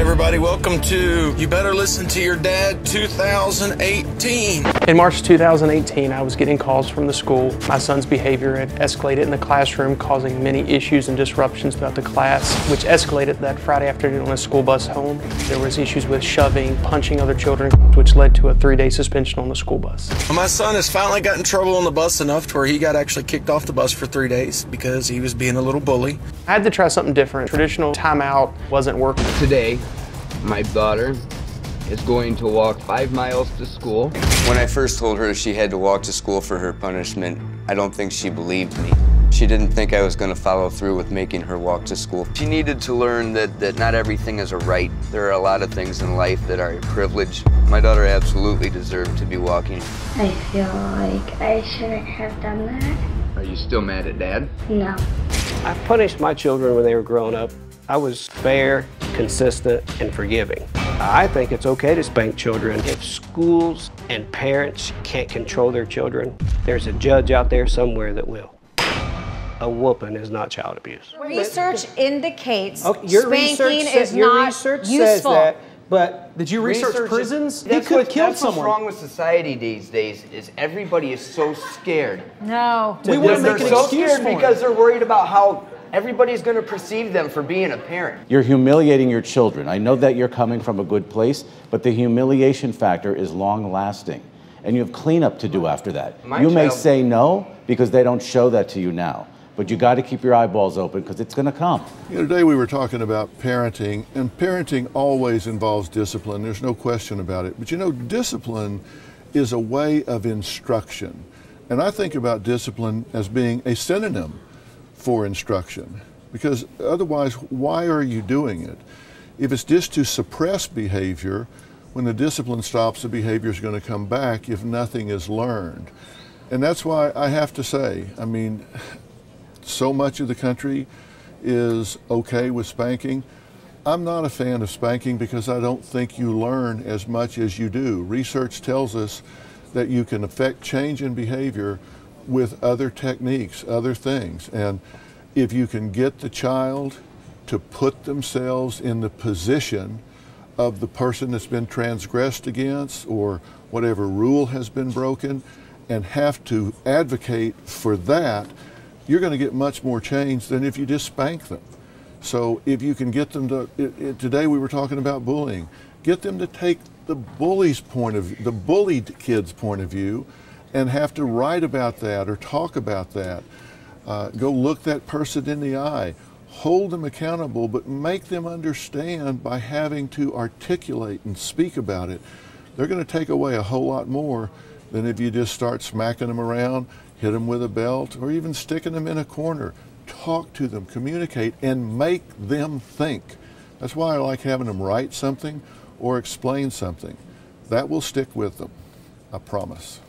everybody, welcome to You Better Listen to Your Dad 2018. In March 2018, I was getting calls from the school. My son's behavior had escalated in the classroom, causing many issues and disruptions throughout the class, which escalated that Friday afternoon on a school bus home. There was issues with shoving, punching other children, which led to a 3-day suspension on the school bus. My son has finally got in trouble on the bus enough to where he got actually kicked off the bus for 3 days because he was being a little bully. I had to try something different. Traditional timeout wasn't working. Today, my daughter is going to walk 5 miles to school. When I first told her she had to walk to school for her punishment, I don't think she believed me. She didn't think I was going to follow through with making her walk to school. She needed to learn that not everything is a right. There are a lot of things in life that are a privilege. My daughter absolutely deserved to be walking. I feel like I shouldn't have done that. Are you still mad at Dad? No. I punished my children when they were growing up. I was fair, consistent, and forgiving. I think it's okay to spank children. If schools and parents can't control their children, there's a judge out there somewhere that will. A whooping is not child abuse. Research indicates your spanking research is not says useful. that, but Did you research prisons? He That's could have killed that's someone. what's wrong with society these days is everybody is so scared. No. We wouldn't make an They're so excuse scared for it. because they're worried about how everybody's going to perceive them for being a parent. You're humiliating your children. I know that you're coming from a good place, but the humiliation factor is long lasting. And you have cleanup to do after that. You may say no because they don't show that to you now. But you got to keep your eyeballs open because it's going to come. You know, today we were talking about parenting, and parenting always involves discipline. There's no question about it. But you know, discipline is a way of instruction. And I think about discipline as being a synonym for instruction. Because otherwise, why are you doing it? If it's just to suppress behavior, when the discipline stops, the behavior is going to come back if nothing is learned. And that's why I have to say, I mean, so much of the country is okay with spanking. I'm not a fan of spanking because I don't think you learn as much as you do. Research tells us that you can affect change in behavior with other techniques, other things. And if you can get the child to put themselves in the position of the person that's been transgressed against or whatever rule has been broken and have to advocate for that, you're going to get much more change than if you just spank them. So if you can get them to, today we were talking about bullying, get them to take the bully's point of view, the bullied kid's point of view, and have to write about that or talk about that. Go look that person in the eye, hold them accountable, but make them understand by having to articulate and speak about it. They're going to take away a whole lot more than if you just start smacking them around, hit them with a belt, or even sticking them in a corner. Talk to them, communicate, and make them think. That's why I like having them write something or explain something. That will stick with them, I promise.